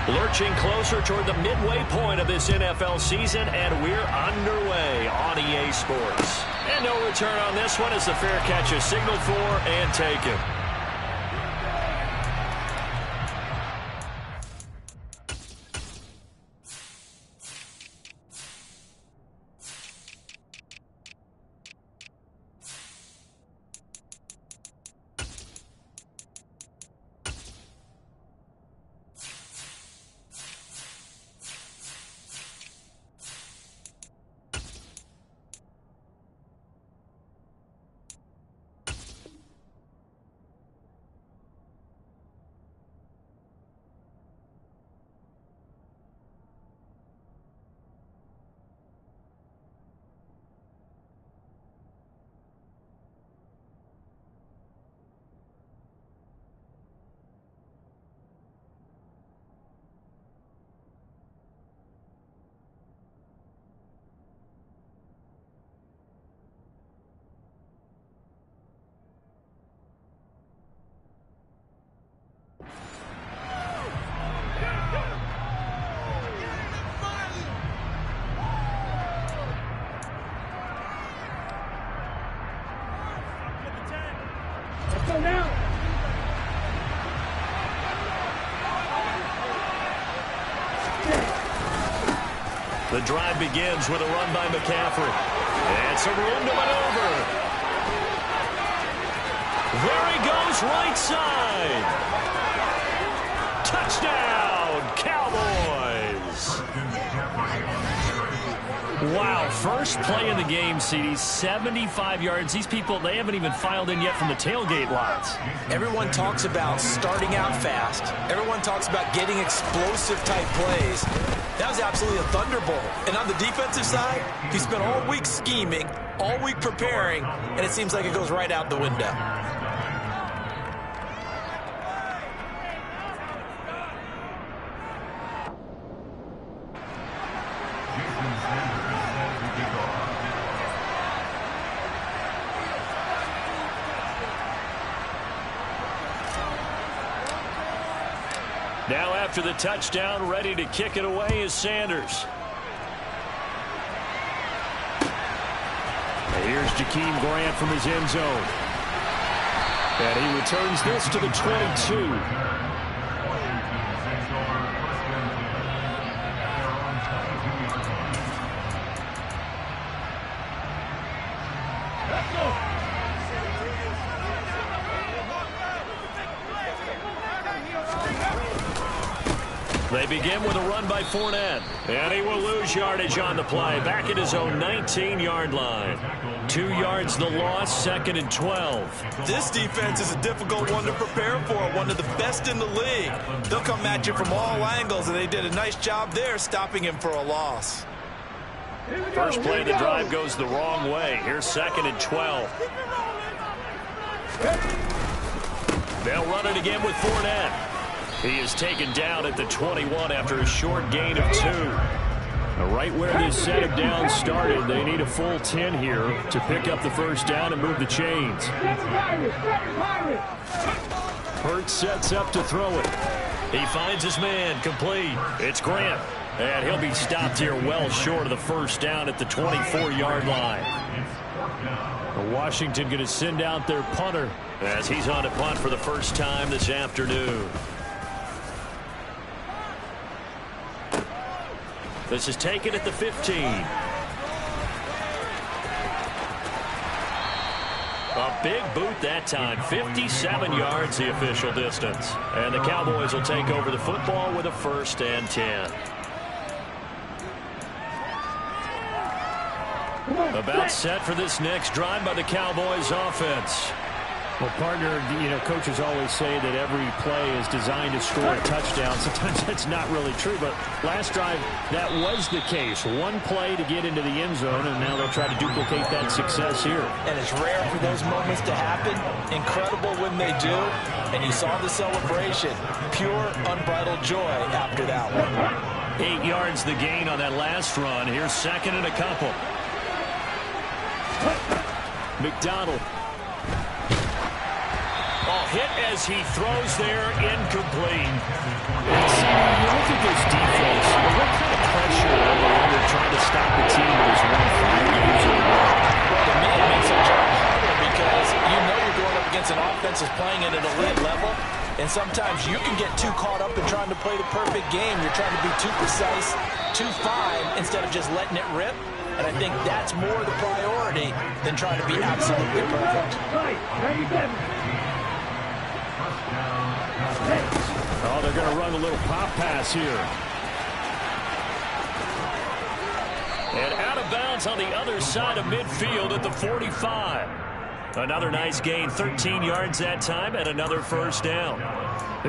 Lurching closer toward the midway point of this NFL season, and we're underway on EA Sports. And no return on this one as the fair catch is signaled for and taken. The drive begins with a run by McCaffrey. And some room to maneuver. There he goes, right side. Touchdown, Cowboys. Wow, first play in the game, CD, 75 yards. These people, they haven't even filed in yet from the tailgate lots. Everyone talks about starting out fast. Everyone talks about getting explosive-type plays. That was absolutely a thunderbolt. And on the defensive side, he spent all week scheming, all week preparing, and it seems like it goes right out the window. Now after the touchdown, ready to kick it away is Sanders. And here's Jakeem Grant from his end zone. And he returns this to the 22. They begin with a run by Fournette. And he will lose yardage on the play. Back at his own 19-yard line. 2 yards the loss, 2nd and 12. This defense is a difficult one to prepare for. One of the best in the league. They'll come at you from all angles, and they did a nice job there stopping him for a loss. First play of the drive goes the wrong way. Here's 2nd and 12. They'll run it again with Fournette. He is taken down at the 21 after a short gain of 2. Right where this set of downs started, they need a full 10 here to pick up the first down and move the chains. Hurts sets up to throw it. He finds his man, complete. It's Grant. And he'll be stopped here well short of the first down at the 24-yard line. Washington going to send out their punter as he's on to punt for the first time this afternoon. This is taken at the 15. A big boot that time. 57 yards the official distance. And the Cowboys will take over the football with a 1st and 10. About set for this next drive by the Cowboys offense. Well, partner, you know, coaches always say that every play is designed to score a touchdown. Sometimes that's not really true, but last drive, that was the case. One play to get into the end zone, and now they'll try to duplicate that success here. And it's rare for those moments to happen. Incredible when they do. And you saw the celebration. Pure, unbridled joy after that one. 8 yards the gain on that last run. Here's 2nd and a couple. McDonald. Oh, hit as he throws there, incomplete. See, you look at this defense, what kind of pressure are they under trying to stop the team that has won 5 games in a row? Well, to me, it makes their job harder because you know you're going up against an offense that's playing at an elite level, and sometimes you can get too caught up in trying to play the perfect game. You're trying to be too precise, too fine, instead of just letting it rip. And I think that's more the priority than trying to be absolutely perfect. Oh, they're going to run a little pop pass here. And out of bounds on the other side of midfield at the 45. Another nice gain, 13 yards that time, and another first down.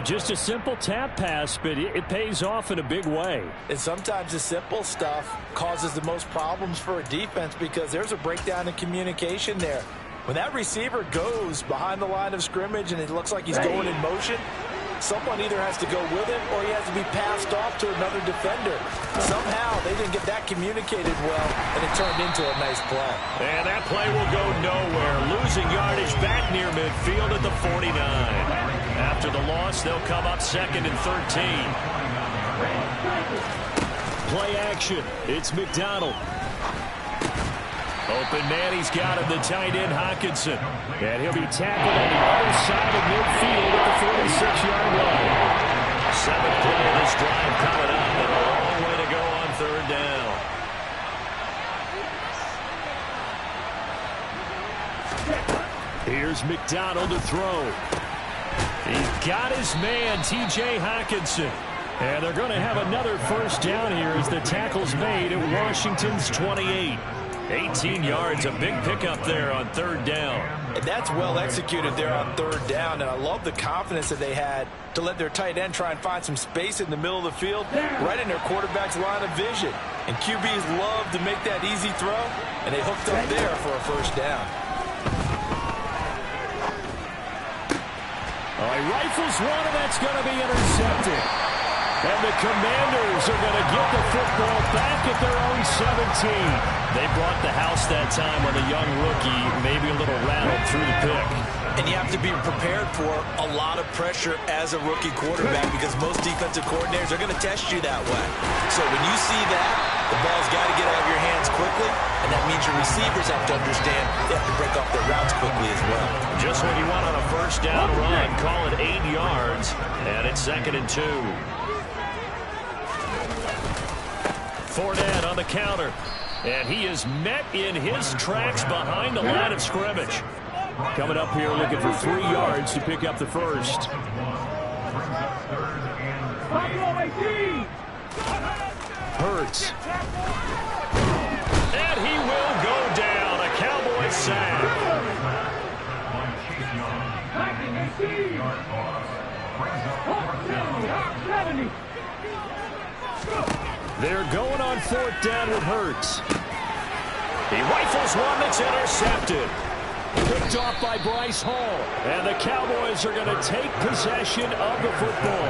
Just a simple tap pass, but it pays off in a big way. And sometimes the simple stuff causes the most problems for a defense because there's a breakdown in communication there. When that receiver goes behind the line of scrimmage and it looks like he's going in motion, someone either has to go with him or he has to be passed off to another defender. Somehow they didn't get that communicated well, and it turned into a nice play. And that play will go nowhere. Losing yardage back near midfield at the 49. After the loss, they'll come up 2nd and 13. Play action. It's McDonald. Open man, he's got him, the tight end, Hockenson. And he'll be tackled on the other side of midfield at the 46-yard line. 7th play of this drive coming up, and a long way to go on 3rd down. Here's McDonald to throw. He's got his man, T.J. Hockenson. And they're going to have another first down here as the tackle's made at Washington's 28. 18 yards, a big pickup there on 3rd down. And that's well executed there on 3rd down, and I love the confidence that they had to let their tight end try and find some space in the middle of the field, right in their quarterback's line of vision. And QBs love to make that easy throw, and they hooked up there for a first down. Oh, he rifles one, and that's going to be intercepted. And the Commanders are going to get the football back at their own 17. They brought the house that time on the young rookie, maybe a little rattled through the pick. And you have to be prepared for a lot of pressure as a rookie quarterback because most defensive coordinators are going to test you that way. So when you see that, the ball's got to get out of your hands quickly, and that means your receivers have to understand they have to break off their routes quickly as well. Just what you want on a first down run, call it 8 yards, and it's 2nd and 2. Fournette on the counter, and he is met in his tracks behind the line of scrimmage. Coming up here looking for 3 yards to pick up the first. Hurts. And he will go down, a Cowboys sack. They're going on 4th down with Hurts. He rifles one that's intercepted. Picked off by Bryce Hall. And the Cowboys are going to take possession of the football.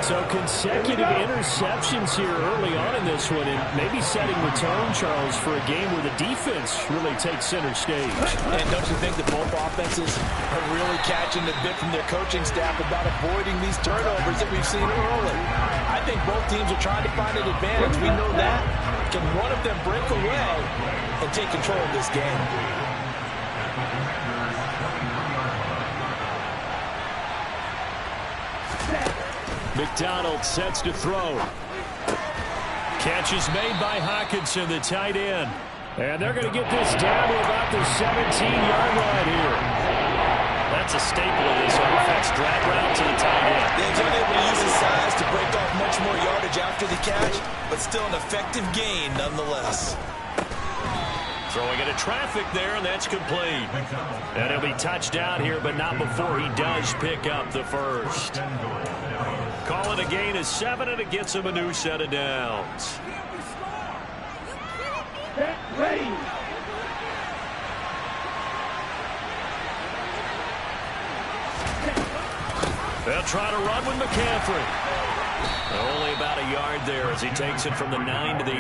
So consecutive interceptions here early on in this one, and maybe setting the tone, Charles, for a game where the defense really takes center stage. And don't you think that both offenses are really catching the bit from their coaching staff about avoiding these turnovers that we've seen early? I think both teams are trying to find an advantage. We know that. Can one of them break away and take control of this game? McDonald sets to throw. Catch is made by Hockenson, the tight end. And they're going to get this down to about the 17-yard line here. That's a staple of this offense. Drag route to the tight end. He's unable to use his size to break off much more yardage after the catch, but still an effective gain nonetheless. Throwing into traffic there, and that's complete. And he'll be touched down here, but not before he does pick up the first. Call it a gain of 7, and it gets him a new set of downs. They'll try to run with McCaffrey. Only about a yard there as he takes it from the 9 to the 8.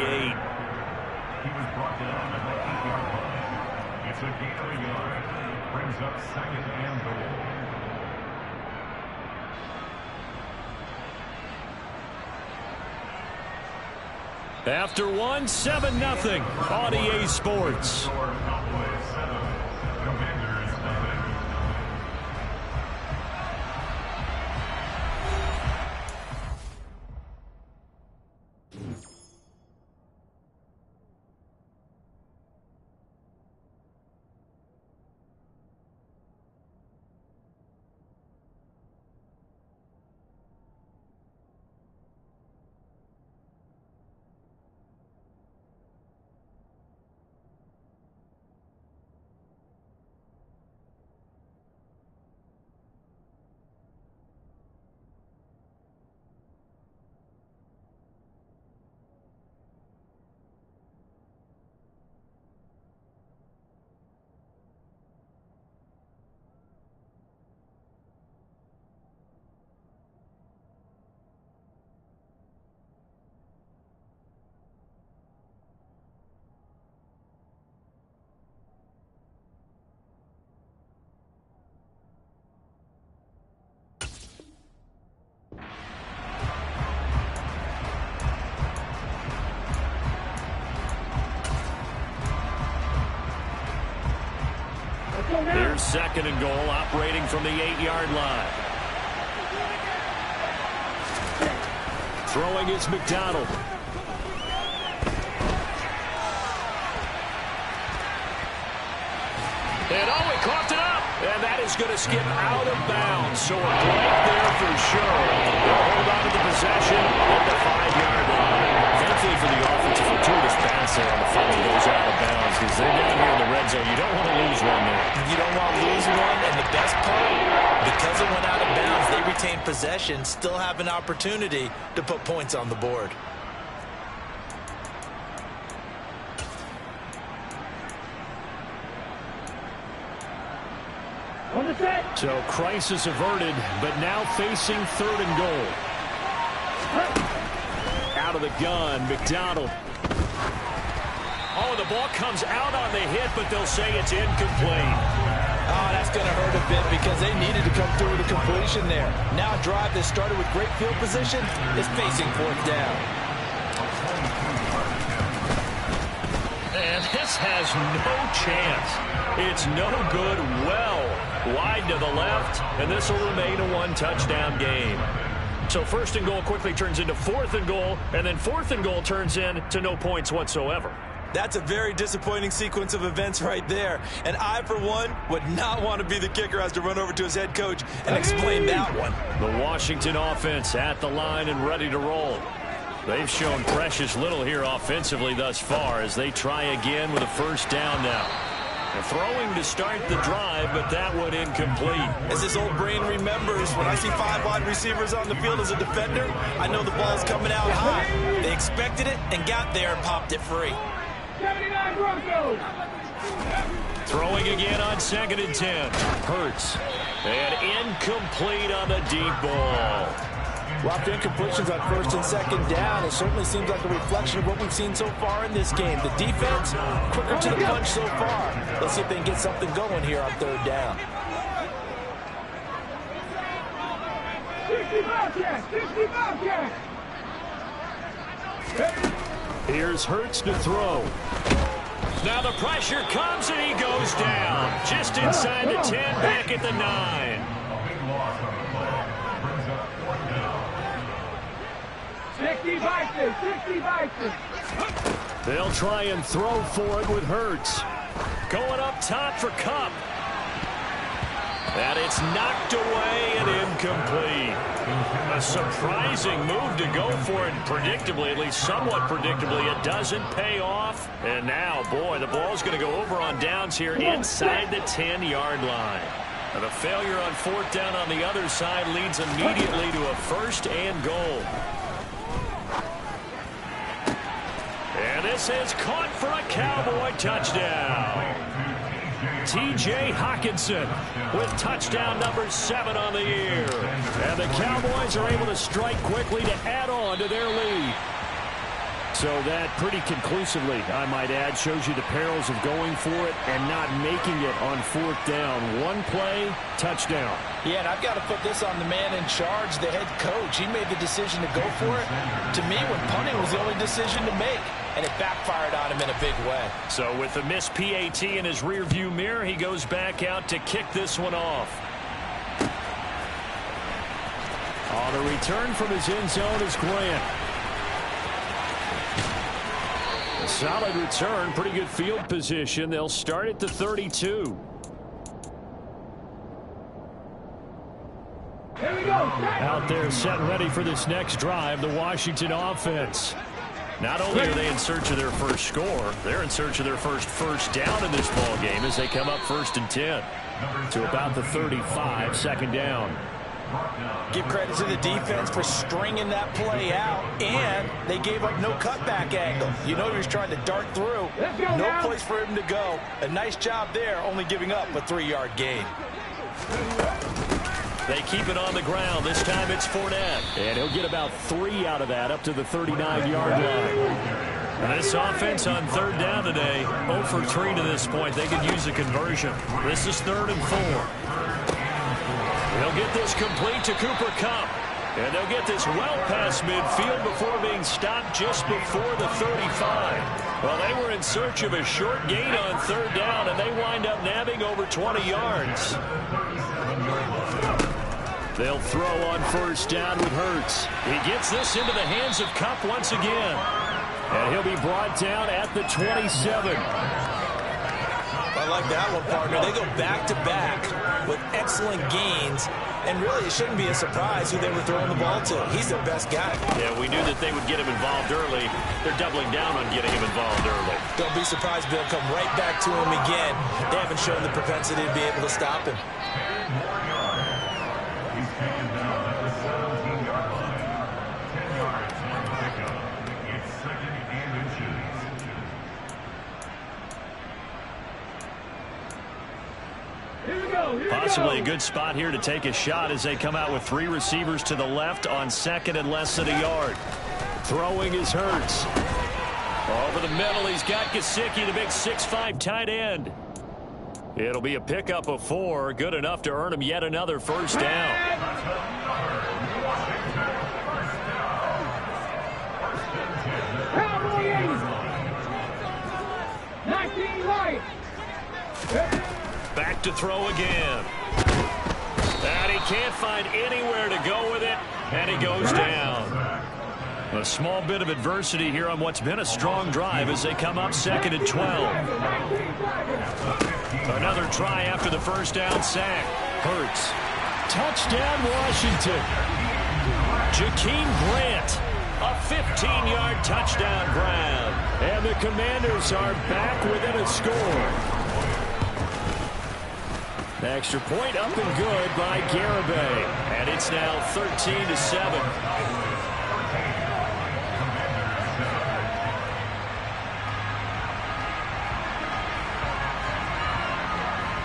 It's a gain of a yard. Brings up 2nd and goal. After one, 7-0 on EA Sports. Here's second and goal, operating from the 8-yard line. Throwing is McDonald. And he coughed it up. And that is going to skip out of bounds. So a break there for sure. They'll hold on to the possession at the 5-yard line. Thankfully for the offense, a fortuitous pass there on the fumble goes out of bounds because they're down here in the red zone. You don't want to lose one there. You don't want to lose one, and the best part, because it went out of bounds, they retain possession, still have an opportunity to put points on the board. So crisis averted, but now facing third and goal. Out of the gun, McDonald. Oh, the ball comes out on the hit, but they'll say it's incomplete. Oh, that's going to hurt a bit because they needed to come through with a completion there. Now a drive that started with great field position is facing fourth down. And this has no chance. It's no good. Well wide to the left, and this will remain a one-touchdown game. So first and goal quickly turns into fourth and goal, and then fourth and goal turns into no points whatsoever. That's a very disappointing sequence of events right there. And I, for one, would not want to be the kicker who has to run over to his head coach and explain that one. The Washington offense at the line and ready to roll. They've shown precious little here offensively thus far as they try again with a first down now. They're throwing to start the drive, but that one incomplete. As this old brain remembers, when I see 5 wide receivers on the field as a defender, I know the ball's coming out high. They expected it and got there and popped it free. 79 Broncos. Throwing again on 2nd and 10. Hurts. And incomplete on the deep ball. Well, after incompletions on first and second down, it certainly seems like a reflection of what we've seen so far in this game. The defense, quicker to the punch so far. Let's see if they can get something going here on third down. 60 Bobcats! 60 Bobcats! Here's Hurts to throw. Now the pressure comes and he goes down. Just inside the 10, back at the 9. 60 Vikings! 60 Vikings! They'll try and throw for it with Hurts. Going up top for Kupp. And it's knocked away and incomplete. A surprising move to go for it. Predictably, at least somewhat predictably, it doesn't pay off. And now, boy, the ball's going to go over on downs here inside the 10-yard line. And a failure on fourth down on the other side leads immediately to a first and goal. And this is caught for a Cowboy touchdown. T.J. Hockenson with touchdown number 7 on the year. And the Cowboys are able to strike quickly to add on to their lead. So that pretty conclusively, I might add, shows you the perils of going for it and not making it on fourth down. One play, touchdown. Yeah, and I've got to put this on the man in charge, the head coach. He made the decision to go for it. To me, when punting was the only decision to make, and it backfired on him in a big way. So with the missed PAT in his rearview mirror, he goes back out to kick this one off. On the return from his end zone is Grant. A solid return, pretty good field position. They'll start at the 32. Here we go. Out there set and ready for this next drive, the Washington offense. Not only are they in search of their first score, they're in search of their first down in this ball game as they come up 1st and 10. To about the 35, second down. Give credit to the defense for stringing that play out, and they gave up no cutback angle. You know he was trying to dart through. No place for him to go. A nice job there, only giving up a 3-yard gain. They keep it on the ground. This time it's Fournette. And he'll get about 3 out of that up to the 39-yard line. And this offense on 3rd down today, 0 for 3 to this point. They could use a conversion. This is 3rd and 4. They'll get this complete to Cooper Kupp. And they'll get this well past midfield before being stopped just before the 35. Well, they were in search of a short gain on 3rd down, and they wind up nabbing over 20 yards. They'll throw on 1st down with Hurts. He gets this into the hands of Kupp once again. And he'll be brought down at the 27. I like that one, partner. They go back-to-back with excellent gains, and really it shouldn't be a surprise who they were throwing the ball to. He's their best guy. Yeah, we knew that they would get him involved early. They're doubling down on getting him involved early. Don't be surprised they'll come right back to him again. They haven't shown the propensity to be able to stop him. Possibly a good spot here to take a shot as they come out with 3 receivers to the left on 2nd and less than a yard. Throwing is Hurts. Over the middle, he's got Gesicki, the big 6'5" tight end. It'll be a pickup of 4, good enough to earn him yet another 1st down. Cowboys. 19 right. Back to throw again. And he can't find anywhere to go with it, and he goes down. A small bit of adversity here on what's been a strong drive as they come up 2nd and 12. Another try after the 1st down sack. Hurts. Touchdown, Washington. Jakeem Grant, a 15-yard touchdown grab. And the Commanders are back within a score. Extra point up and good by Garibay. And it's now 13-7.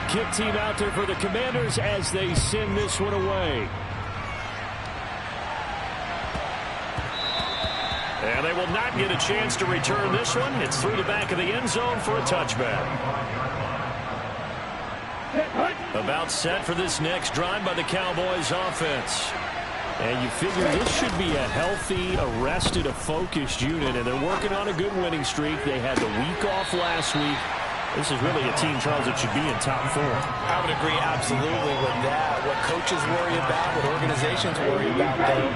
Kick team out there for the Commanders as they send this one away. And they will not get a chance to return this one. It's through the back of the end zone for a touchback. About set for this next drive by the Cowboys offense. And you figure this should be a healthy, arrested, a focused unit, and they're working on a good winning streak. They had the week off last week. This is really a team, Charles, that should be in top 4. I would agree absolutely with that. What coaches worry about, what organizations worry about, though,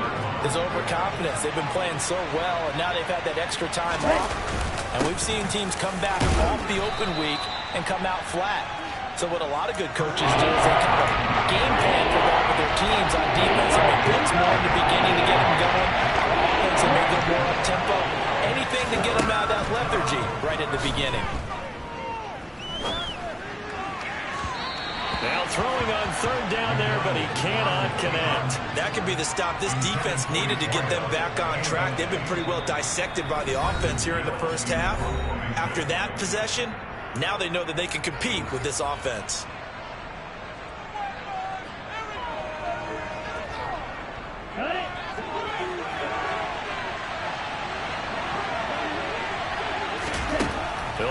is overconfidence. They've been playing so well, and now they've had that extra time off. And we've seen teams come back off the open week and come out flat. So what a lot of good coaches do is they kind of game plan for that with their teams on defense and they blitz more in the beginning to get them going. Offense and make them more up-tempo. Anything to get them out of that lethargy right at the beginning. Now throwing on 3rd down there, but he cannot connect. That could be the stop this defense needed to get them back on track. They've been pretty well dissected by the offense here in the first half. After that possession, now they know that they can compete with this offense.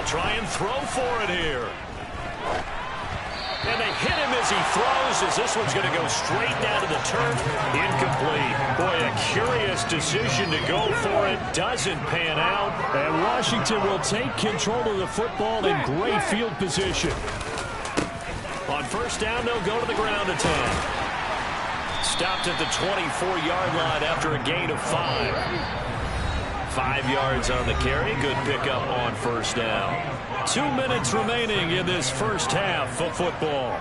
They'll try and throw for it here. And they hit him as he throws, as this one's going to go straight down to the turf. Incomplete. Boy, a curious decision to go for it. Doesn't pan out. And Washington will take control of the football in great field position. On first down, they'll go to the ground attack. Stopped at the 24-yard line after a gain of 5. 5 yards on the carry. Good pickup on first down. 2 minutes remaining in this first half of football.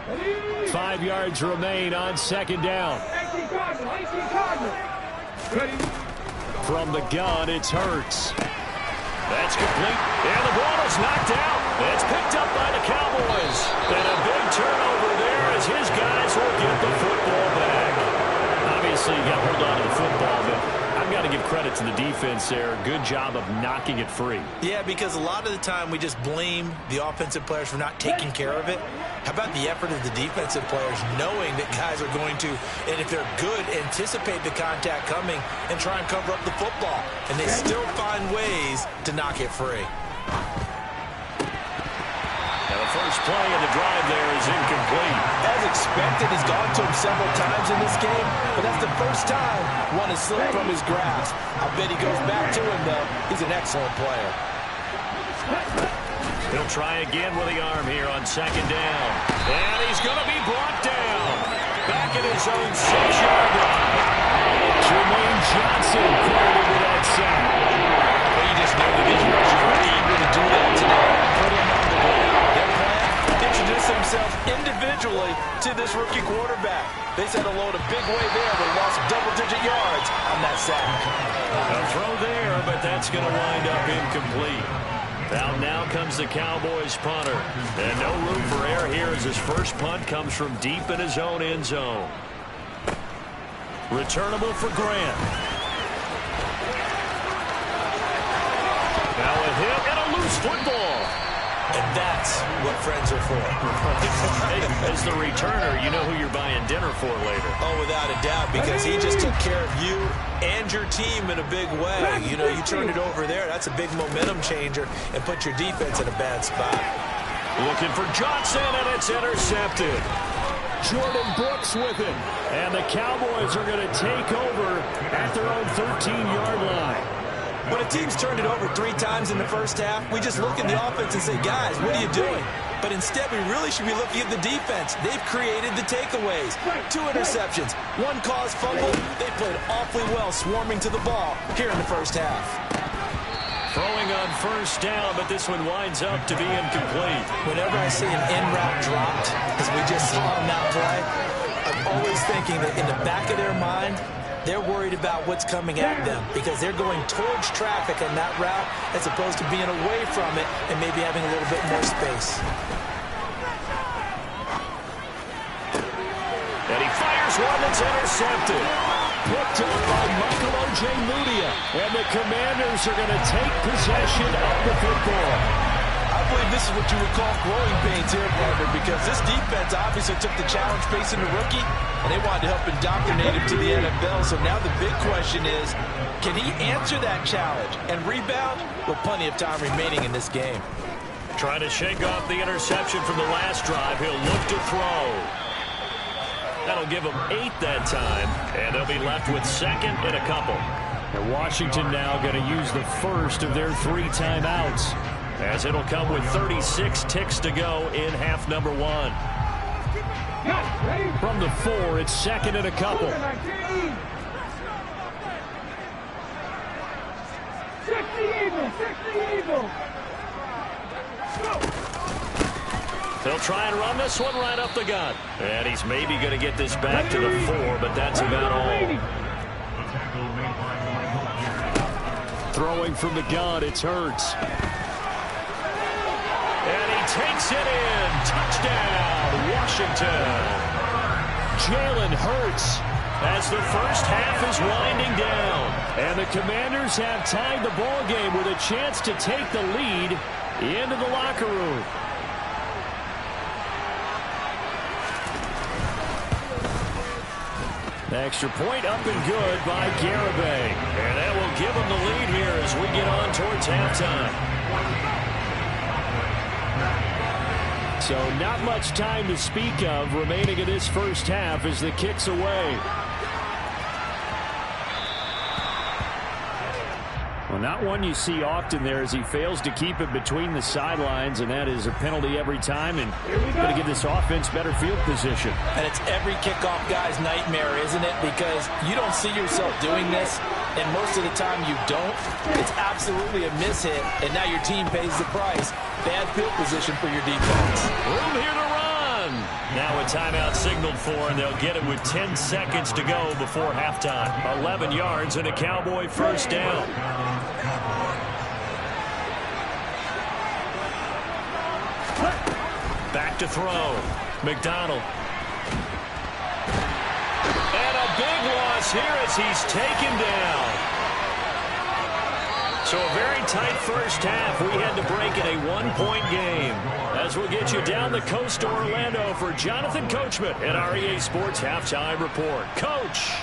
Ready? 5 yards remain on second down. 18 Cardinal. Ready? From the gun, it's Hurts. That's complete. And the ball is knocked out. It's picked up by the Cowboys. And a big turnover there as his guys will get the football back. Obviously, you got to hold on to the football, but I've got to give credit to the defense there. Good job of knocking it free. Yeah, because a lot of the time we just blame the offensive players for not taking care of it. How about the effort of the defensive players knowing that guys are going to, and if they're good, anticipate the contact coming and try and cover up the football. And they still find ways to knock it free. Now the first play of the drive there is incomplete. As expected, he's gone to him several times in this game, but that's the first time one has slipped from his grasp. I bet he goes back to him, though. He's an excellent player. He'll try again with the arm here on second down. And he's going to be brought down. Back at his own 6-yard line. Jermaine Johnson credited with that sack. Well, you just know the edge rushers were eager to do that today. Put him on the ground. Their plan, introduce themselves individually to this rookie quarterback. They sent a load a big way there, but lost double-digit yards on that sack. A throw there, but that's going to wind up incomplete. Now comes the Cowboys punter. And no room for error here as his first punt comes from deep in his own end zone. Returnable for Grant. Now a hit and a loose football. And that's what friends are for. As the returner, you know who you're buying dinner for later. Oh, without a doubt, because he just took care of you and your team in a big way. You know, you turned it over there. That's a big momentum changer and put your defense in a bad spot. Looking for Johnson, and it's intercepted. Jordan Brooks with him. And the Cowboys are going to take over at their own 13-yard line. When a team's turned it over 3 times in the first half, we just look at the offense and say, guys, what are you doing? But instead, we really should be looking at the defense. They've created the takeaways. 2 interceptions, 1 caused fumble. They played awfully well swarming to the ball here in the first half. Throwing on first down, but this one winds up to be incomplete. Whenever I see an en route dropped, as we just saw on that play, I'm always thinking that in the back of their mind, they're worried about what's coming at them because they're going towards traffic on that route as opposed to being away from it and maybe having a little bit more space. And he fires one that's intercepted. Picked up by Michael Ojemudia. And the Commanders are going to take possession of the football. I believe this is what you would call growing pains here, partner, because this defense obviously took the challenge facing the rookie, and they wanted to help indoctrinate him to the NFL. So now the big question is, can he answer that challenge and rebound with plenty of time remaining in this game? Trying to shake off the interception from the last drive. He'll look to throw. That'll give him 8 that time, and they'll be left with second and a couple. And Washington now going to use the first of their 3 timeouts, as it'll come with 36 ticks to go in half number 1. From the 4, it's second and a couple. 60 Eagles. They'll try and run this one right up the gut. And he's maybe going to get this back to the 4, but that's about all. Throwing from the gun, it's Hurts. And he takes it in. Touchdown, Washington. Jalen Hurts. As the first half is winding down. And the Commanders have tied the ball game with a chance to take the lead into the locker room. The extra point up and good by Garibay. And that will give them the lead here as we get on towards halftime. So not much time to speak of remaining in this first half as the kick's away. Well, not one you see often there as he fails to keep it between the sidelines, and that is a penalty every time, and going to give this offense better field position. And it's every kickoff guy's nightmare, isn't it? Because you don't see yourself doing this, and most of the time you don't. It's absolutely a mishit, and now your team pays the price. Bad field position for your defense. Room here to run. Now a timeout signaled for, and they'll get it with 10 seconds to go before halftime. 11 yards and a Cowboy first down. Back to throw. McDonald. And a big loss here as he's taken down. So a very tight first half. We had to break in a one-point game. As we'll get you down the coast to Orlando for Jonathan Coachman at our EA Sports Halftime Report. Coach.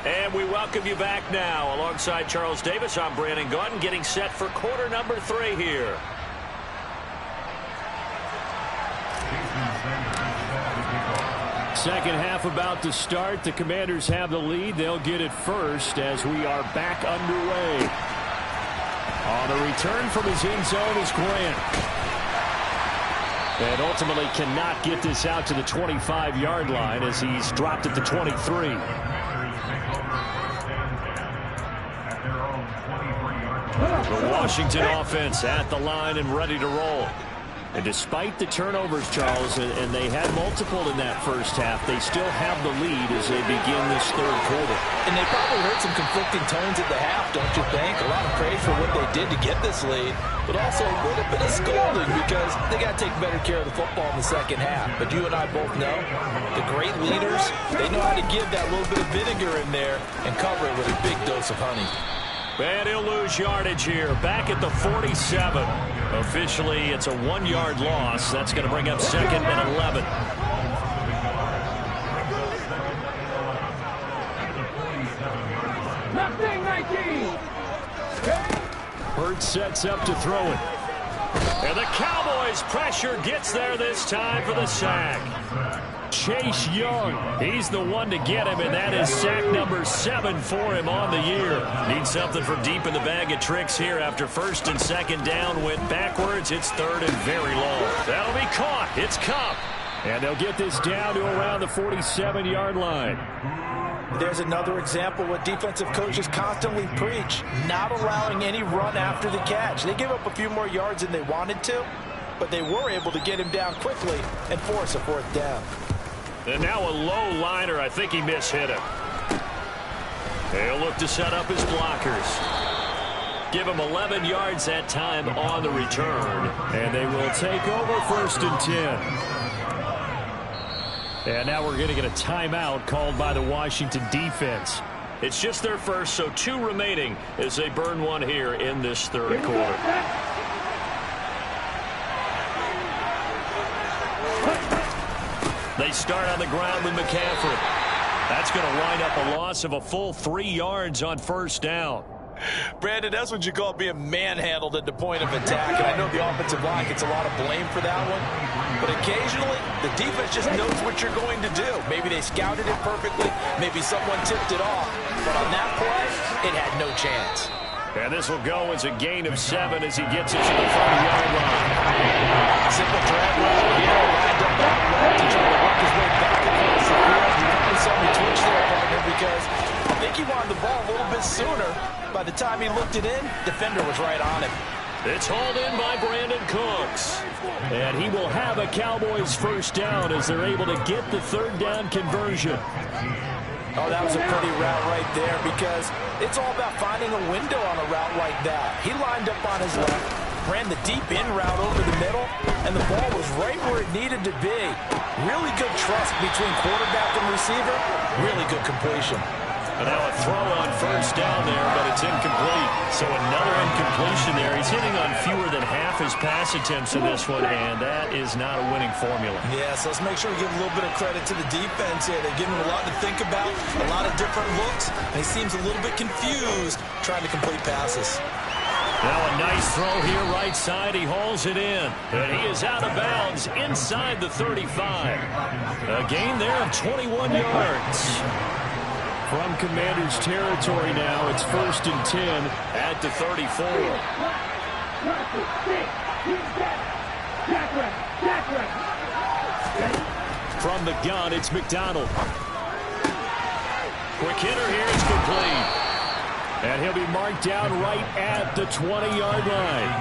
And we welcome you back now. Alongside Charles Davis, I'm Brandon Gaudin, getting set for quarter number 3 here. Second half about to start. The Commanders have the lead. They'll get it first as we are back underway. On the return from his end zone is Grant. And ultimately cannot get this out to the 25-yard line as he's dropped at the 23. The Washington offense at the line and ready to roll. And despite the turnovers, Charles, and they had multiple in that first half, they still have the lead as they begin this third quarter. And they probably heard some conflicting tones at the half, don't you think? A lot of praise for what they did to get this lead, but also a little bit of scolding because they got to take better care of the football in the second half. But you and I both know the great leaders, they know how to give that little bit of vinegar in there and cover it with a big dose of honey. And he'll lose yardage here. Back at the 47. Officially, it's a 1-yard loss. That's going to bring up second and 11. Hurts sets up to throw it. And the Cowboys pressure gets there this time for the sack. Chase Young. He's the one to get him, and that is sack number 7 for him on the year. Needs something from deep in the bag of tricks here after first and second down went backwards. It's third and very long. That'll be caught. It's Cup. And they'll get this down to around the 47-yard line. There's another example what defensive coaches constantly preach, not allowing any run after the catch. They give up a few more yards than they wanted to, but they were able to get him down quickly and force a fourth down. And now a low liner. I think he mishit him. They'll look to set up his blockers. Give him 11 yards that time on the return. And they will take over first and 10. And now we're going to get a timeout called by the Washington defense. It's just their first, so 2 remaining as they burn one here in this third quarter. They start on the ground with McCaffrey. That's going to wind up a loss of a full 3 yards on first down. Brandon, that's what you call being manhandled at the point of attack. And I know the offensive line gets a lot of blame for that one. But occasionally, the defense just knows what you're going to do. Maybe they scouted it perfectly. Maybe someone tipped it off. But on that play, it had no chance. And this will go as a gain of 7 as he gets it to the 30-yard line. Simple drag route here, lined up out left to try to work his way back across the field. You probably saw me twitch there, partner, because I think he wanted the ball a little bit sooner. By the time he looked it in, defender was right on him. It's hauled in by Brandon Cooks. And he will have a Cowboys first down as they're able to get the third down conversion. Oh, that was a pretty route right there because it's all about finding a window on a route like that. He lined up on his left, ran the deep in route over the middle, and the ball was right where it needed to be. Really good trust between quarterback and receiver. Really good completion. And now a throw on first down there, but it's incomplete. So another incompletion there. He's hitting on fewer than half his pass attempts in this one, and that is not a winning formula. Yeah, so let's make sure we give a little bit of credit to the defense here. They're giving him a lot to think about, a lot of different looks, and he seems a little bit confused trying to complete passes. Now a nice throw here right side. He hauls it in. And he is out of bounds inside the 35. A gain there of 21 yards. From Commanders territory now, it's 1st and 10 at the 34. From the gun, it's McDonald. Quick hitter here, it's complete. And he'll be marked down right at the 20-yard line.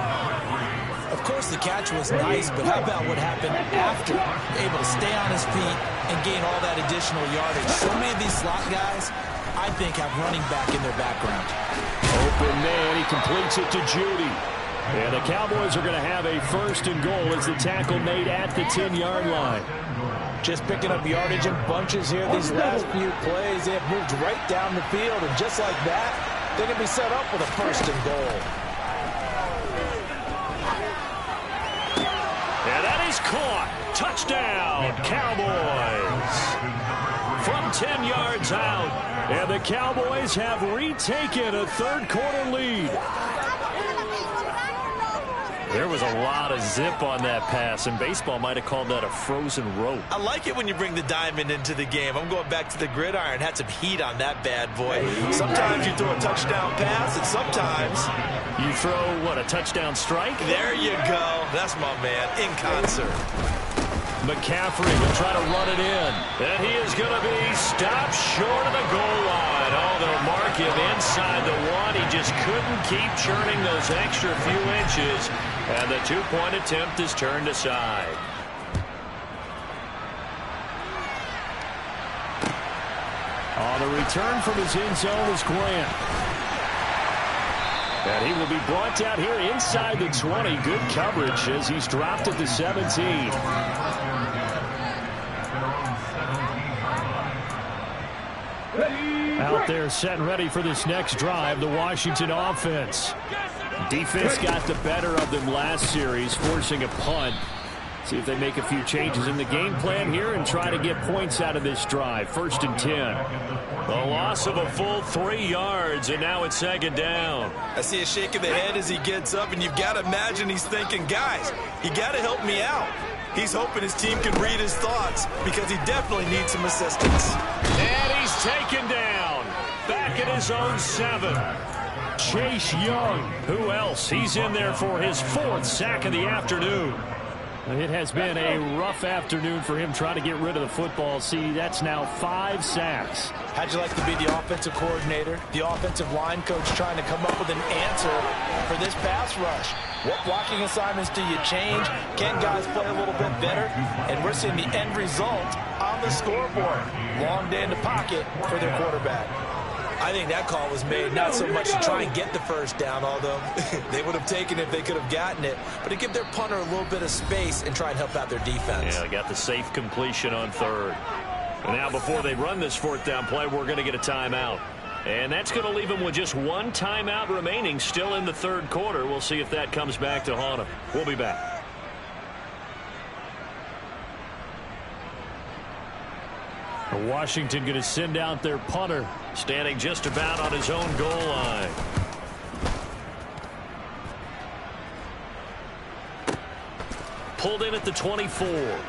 Of course, the catch was nice, but how about what happened after? Able to stay on his feet and gain all that additional yardage. So many of these slot guys, I think, have running back in their background. Open man, he completes it to Judy. And the Cowboys are going to have a 1st and goal as the tackle made at the 10-yard line. Just picking up yardage in bunches here these last few plays. They have moved right down the field, and just like that, they're going to be set up with a 1st and goal. And that is caught. Touchdown, Cowboys. From 10 yards out, and the Cowboys have retaken a third-quarter lead. There was a lot of zip on that pass, and baseball might have called that a frozen rope. I like it when you bring the diamond into the game. I'm going back to the gridiron. Had some heat on that bad boy. Sometimes you throw a touchdown pass, and sometimes you throw, what, a touchdown strike? There you go. That's my man, in concert. McCaffrey will try to run it in. And he is going to be stopped short of the goal line. Oh, they'll mark him inside the 1. He just couldn't keep churning those extra few inches. And the 2-point attempt is turned aside. On the return from his end zone is Grant. And he will be brought down here inside the 20. Good coverage as he's dropped at the 17. Out there set and ready for this next drive, the Washington offense. Defense got the better of them last series, forcing a punt. See if they make a few changes in the game plan here and try to get points out of this drive. 1st and 10. A loss of a full 3 yards, and now it's 2nd down. I see a shake of the head as he gets up, and you've got to imagine he's thinking, guys, you got to help me out. He's hoping his team can read his thoughts because he definitely needs some assistance. And he's taken down. Back at his own 7. Chase Young. Who else? He's in there for his 4th sack of the afternoon. It has been a rough afternoon for him trying to get rid of the football. See, that's now 5 sacks. How'd you like to be the offensive coordinator, the offensive line coach trying to come up with an answer for this pass rush? What blocking assignments do you change? Can guys play a little bit better? And we're seeing the end result on the scoreboard. Long day in the pocket for their quarterback. I think that call was made not so much to try and get the first down, although they would have taken it if they could have gotten it, but to give their punter a little bit of space and try and help out their defense. Yeah, got the safe completion on 3rd. And now before they run this 4th down play, we're going to get a timeout. And that's going to leave them with just 1 timeout remaining still in the 3rd quarter. We'll see if that comes back to haunt them. We'll be back. Washington going to send out their punter, standing just about on his own goal line. Pulled in at the 24.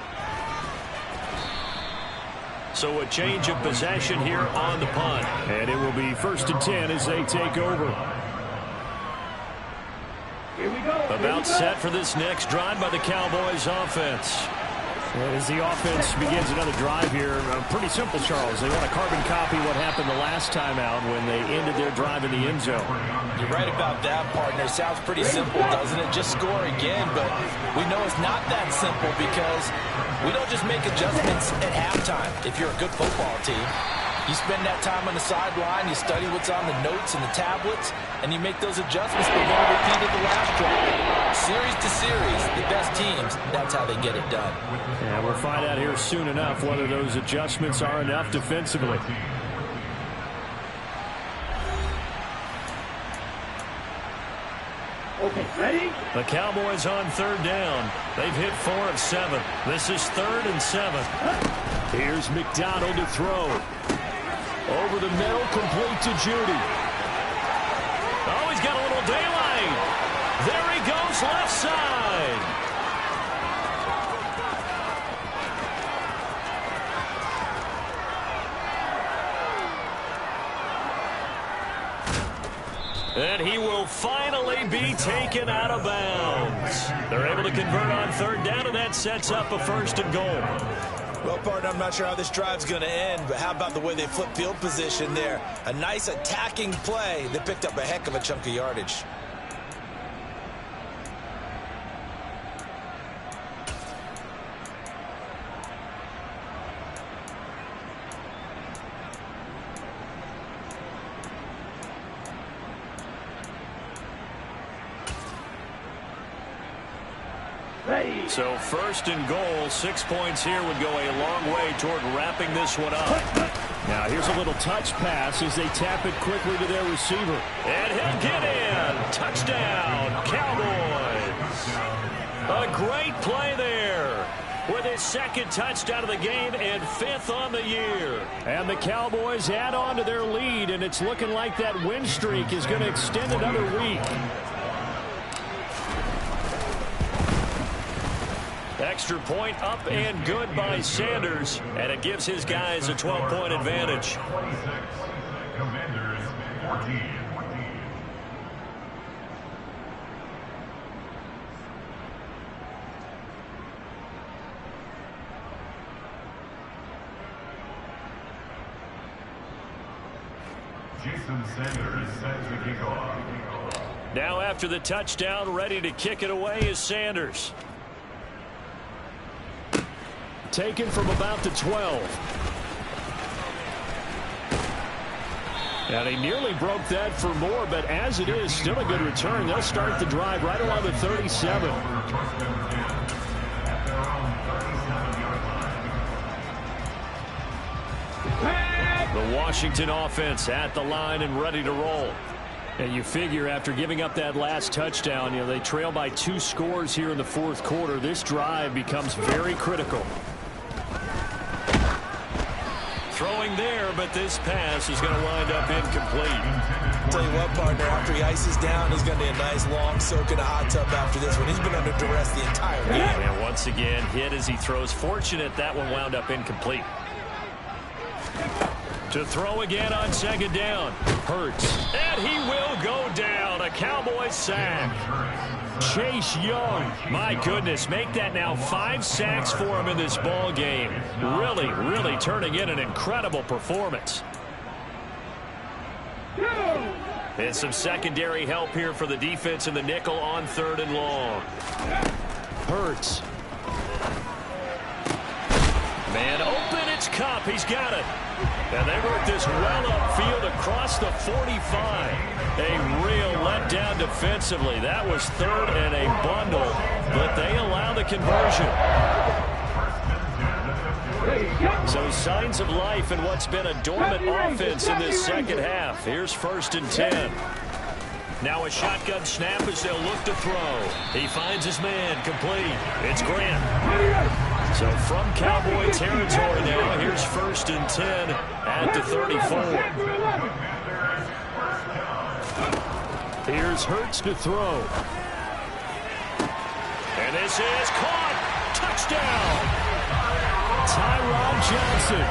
So a change of possession here on the punt. And it will be 1st and 10 as they take over. Here we go. About set for this next drive by the Cowboys offense. As the offense begins another drive here, pretty simple, Charles. They want to carbon copy what happened the last time out when they ended their drive in the end zone. You're right about that, partner. Sounds pretty simple, doesn't it? Just score again, but we know it's not that simple because we don't just make adjustments at halftime if you're a good football team. You spend that time on the sideline, you study what's on the notes and the tablets, and you make those adjustments that were repeated the last drive. Series to series, the best teams, that's how they get it done. Yeah, we'll find out here soon enough whether those adjustments are enough defensively. Okay, ready? The Cowboys on third down. They've hit 4 of 7. This is 3rd and 7. Here's McDonald to throw. Over the middle, complete to Judy. Oh, he's got a little daylight. There he goes, left side. And he will finally be taken out of bounds. They're able to convert on third down, and that sets up a 1st and goal. Well, partner, I'm not sure how this drive's going to end, but how about the way they flip field position there? A nice attacking play that picked up a heck of a chunk of yardage. So 1st and goal, 6 points here would go a long way toward wrapping this one up. Now here's a little touch pass as they tap it quickly to their receiver. And he'll get in. Touchdown, Cowboys. A great play there with his 2nd touchdown of the game and 5th on the year. And the Cowboys add on to their lead, and it's looking like that win streak is going to extend another week. Extra point up and good by Sanders, and it gives his guys a 12-point advantage. Commanders 14. Jason Sanders set to kick off. Now after the touchdown, ready to kick it away is Sanders. Taken from about the 12. And he nearly broke that for more, but as it is, still a good return. They'll start the drive right along the 37. The Washington offense at the line and ready to roll. And you figure after giving up that last touchdown, they trail by 2 scores here in the 4th quarter. This drive becomes very critical. Throwing there, but this pass is going to wind up incomplete. Tell you what, partner, after he ices down, he's going to be a nice long soak in a hot tub after this one. He's been under duress the entire game. And once again, hit as he throws. Fortunate that one wound up incomplete. To throw again on 2nd down. Hurts. And he will go down. A Cowboys sack. Chase Young. My goodness, make that now 5 sacks for him in this ball game. Really, really turning in an incredible performance. And some secondary help here for the defense in the nickel on 3rd and long. Hurts. Man open, it's Cup. He's got it. And they work this well upfield across the 45. A real letdown defensively. That was 3rd and a bundle, but they allow the conversion. So signs of life in what's been a dormant offense in this 2nd half. Here's 1st and 10. Now a shotgun snap as they'll look to throw. He finds his man, complete. It's Grant. So from Cowboy territory now, here's 1st and 10 at the 34. Here's Hurts to throw. And this is caught. Touchdown. Tyron Johnson.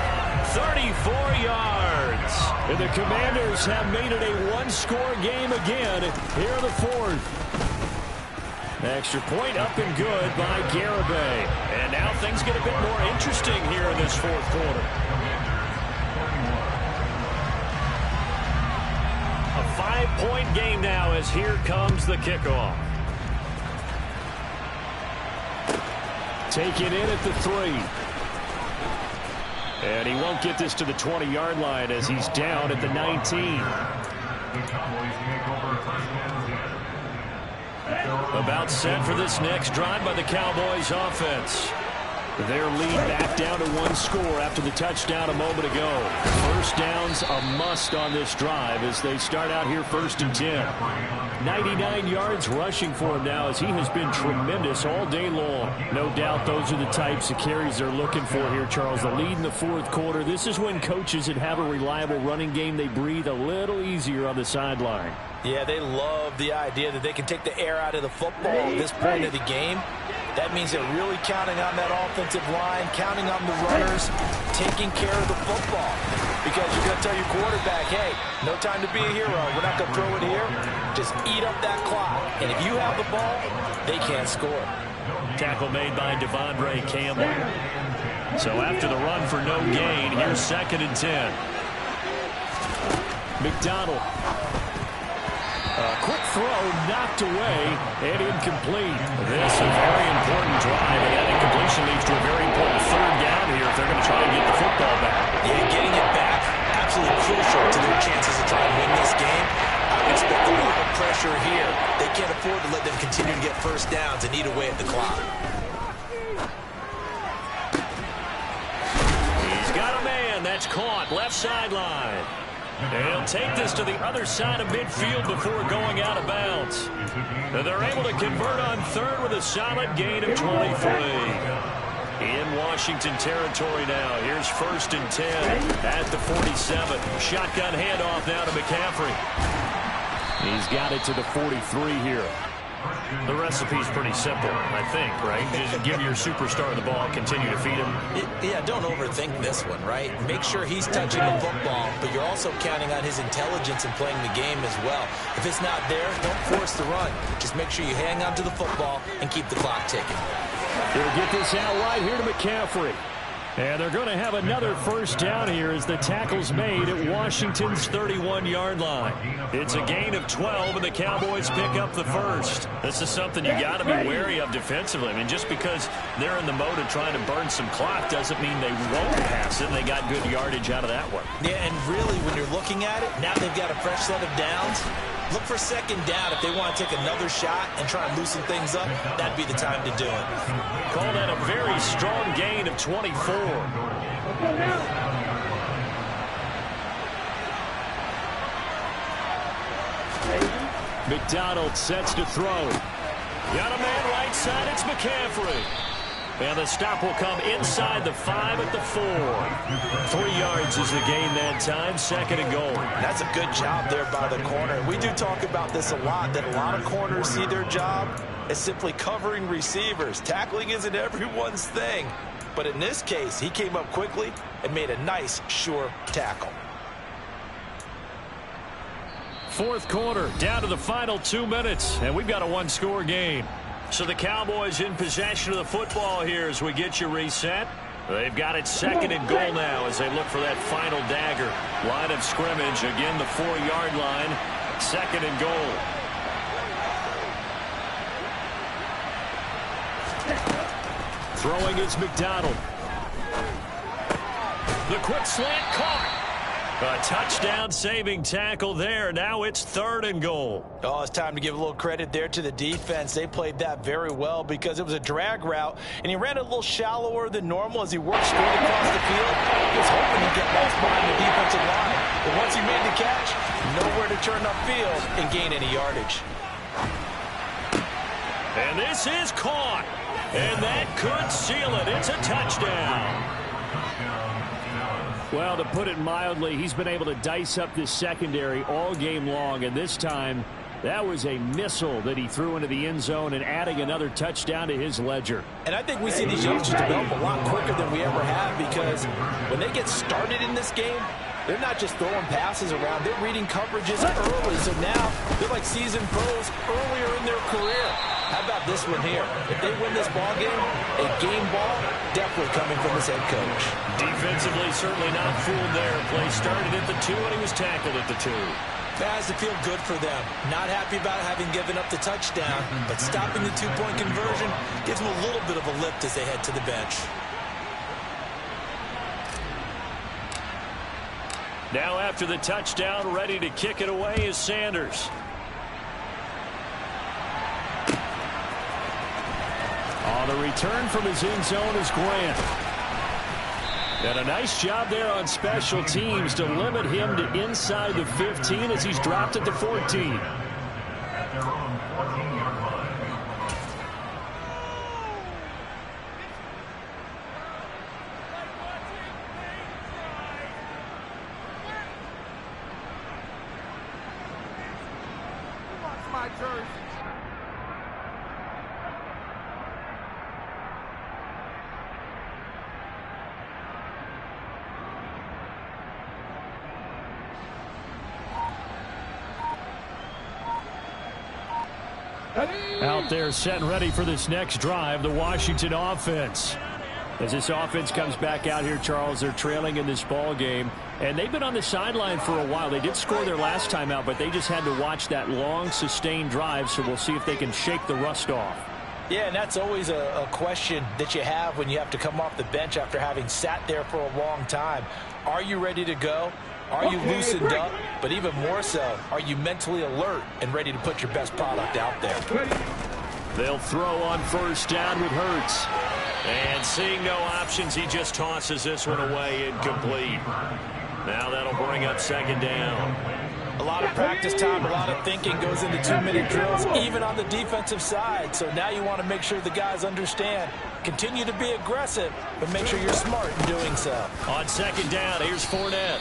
34 yards. And the Commanders have made it a 1-score game again here in the 4th. Extra point up and good by Garibay. And now things get a bit more interesting here in this fourth quarter. A 5-point game now as here comes the kickoff. Taken in at the 3. And he won't get this to the 20-yard line as he's down at the 19. About set for this next drive by the Cowboys offense. Their lead back down to 1 score after the touchdown a moment ago. First down's a must on this drive as they start out here 1st and 10. 99 yards rushing for him now as he has been tremendous all day long. No doubt those are the types of carries they're looking for here, Charles. The lead in the fourth quarter. This is when coaches that have a reliable running game, they breathe a little easier on the sideline. Yeah, they love the idea that they can take the air out of the football at this point of the game. That means they're really counting on that offensive line, counting on the runners, taking care of the football. Because you're going to tell your quarterback, hey, no time to be a hero. We're not going to throw it here. Just eat up that clock. And if you have the ball, they can't score. Tackle made by Devondre Campbell. So after the run for no gain, here's 2nd and 10. McDonald. Quick throw knocked away and incomplete. This is a very important drive, and that incompletion leads to a very important 3rd down here if they're going to try and get the football back. Yeah, getting it back, absolutely crucial to their chances of trying to win this game. I would expect a lot of pressure here. They can't afford to let them continue to get first downs and eat away at the clock. He's got a man that's caught left sideline. And he'll take this to the other side of midfield before going out of bounds. And they're able to convert on 3rd with a solid gain of 23. In Washington territory now. Here's 1st and 10 at the 47. Shotgun handoff now to McCaffrey. He's got it to the 43 here. The recipe's pretty simple, I think, right? Just give your superstar the ball, continue to feed him. Yeah, don't overthink this one, right? Make sure he's touching the football, but you're also counting on his intelligence in playing the game as well. If it's not there, don't force the run. Just make sure you hang on to the football and keep the clock ticking. They'll get this out right here to McCaffrey. And they're going to have another first down here as the tackle's made at Washington's 31-yard line. It's a gain of 12, and the Cowboys pick up the first. This is something you got to be wary of defensively. I mean, just because they're in the mode of trying to burn some clock doesn't mean they won't pass it. They got good yardage out of that one. Yeah, and really, when you're looking at it, now they've got a fresh set of downs. Look for 2nd down if they want to take another shot and try and loosen things up. That'd be the time to do it. Call that a very strong gain of 24. McDonald sets to throw. Got a man right side. It's McCaffrey. And the stop will come inside the 5 at the 4. 3 yards is the gain that time. 2nd and goal. That's a good job there by the corner. We do talk about this a lot, that a lot of corners see their job as simply covering receivers. Tackling isn't everyone's thing. But in this case, he came up quickly and made a nice, sure tackle. Fourth quarter, down to the final 2 minutes, and we've got a 1-score game. So the Cowboys in possession of the football here as we get you reset. They've got it 2nd and goal now as they look for that final dagger. Line of scrimmage, again the 4-yard line, 2nd and goal. Throwing is McDonald. The quick slant caught. A touchdown-saving tackle there. Now it's 3rd and goal. Oh, it's time to give a little credit there to the defense. They played that very well because it was a drag route, and he ran a little shallower than normal as he worked straight across the field. He was hoping to get lost behind the defensive line. But once he made the catch, nowhere to turn upfield and gain any yardage. And this is caught. And that could seal it. It's a touchdown. Well, to put it mildly, he's been able to dice up this secondary all game long, and this time that was a missile that he threw into the end zone and adding another touchdown to his ledger. And I think we see these youngsters develop a lot quicker than we ever have because when they get started in this game, they're not just throwing passes around. They're reading coverages early, so now they're like seasoned pros earlier in their career. How about this one here? If they win this ball game, a game ball definitely coming from this head coach. Defensively, certainly not fooled there. Play started at the 2, and he was tackled at the 2. That has to feel good for them. Not happy about having given up the touchdown, but stopping the 2-point conversion gives them a little bit of a lift as they head to the bench. Now after the touchdown, ready to kick it away is Sanders. On the return from his end zone is Grant. And a nice job there on special teams to limit him to inside the 15 as he's dropped at the 14. At their own 14-yard line. My jersey. Out there set and ready for this next drive, the Washington offense. As this offense comes back out here, Charles, they're trailing in this ball game, and they've been on the sideline for a while. They did score their last time out, but they just had to watch that long, sustained drive, so we'll see if they can shake the rust off. Yeah, and that's always a question that you have when you have to come off the bench after having sat there for a long time. Are you ready to go? Are you loosened up? But even more so, are you mentally alert and ready to put your best product out there? They'll throw on first down with Hurts. And seeing no options, he just tosses this one away incomplete. Now that'll bring up second down. A lot of practice time, a lot of thinking goes into 2-minute drills, even on the defensive side. So now you want to make sure the guys understand. Continue to be aggressive, but make sure you're smart in doing so. On second down, here's Fournette.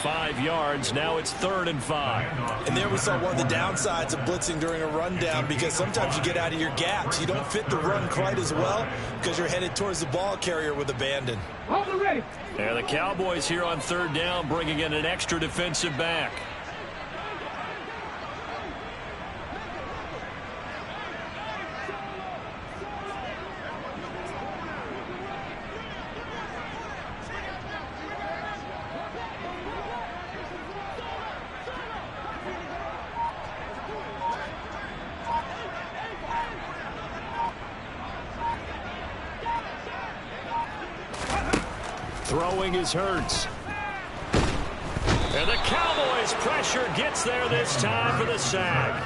5 yards. Now it's 3rd and 5. And there we saw one of the downsides of blitzing during a rundown, because sometimes you get out of your gaps. You don't fit the run quite as well because you're headed towards the ball carrier with abandon. Ready. And the Cowboys here on 3rd down, bringing in an extra defensive back. Throwing is Hurts. And the Cowboys pressure gets there this time for the sack.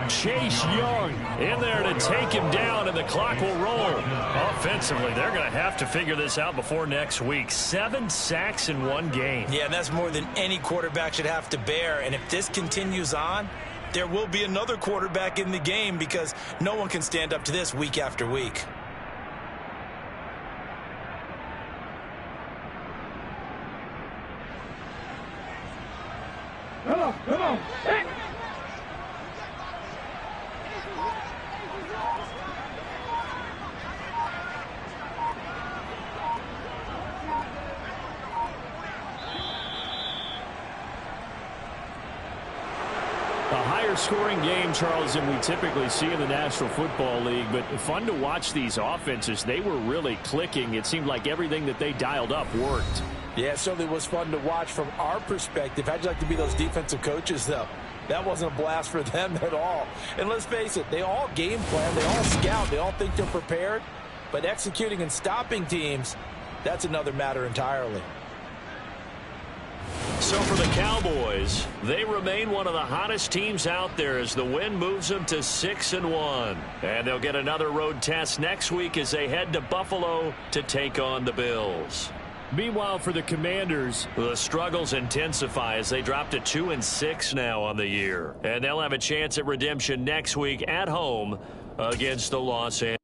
Chase Young in there to take him down, and the clock will roll. Offensively, they're going to have to figure this out before next week. 7 sacks in one game. Yeah, and that's more than any quarterback should have to bear. And if this continues on, there will be another quarterback in the game, because no one can stand up to this week after week. Come on. Hey. A higher scoring game, Charles, than we typically see in the National Football League, but fun to watch these offenses. They were really clicking. It seemed like everything that they dialed up worked. Yeah, it certainly was fun to watch from our perspective. How'd you like to be those defensive coaches, though? That wasn't a blast for them at all. And let's face it, they all game plan, they all scout, they all think they're prepared. But executing and stopping teams, that's another matter entirely. So for the Cowboys, they remain one of the hottest teams out there as the win moves them to 6-1. And they'll get another road test next week as they head to Buffalo to take on the Bills. Meanwhile, for the Commanders, the struggles intensify as they drop to 2-6 now on the year. And they'll have a chance at redemption next week at home against the Los Angeles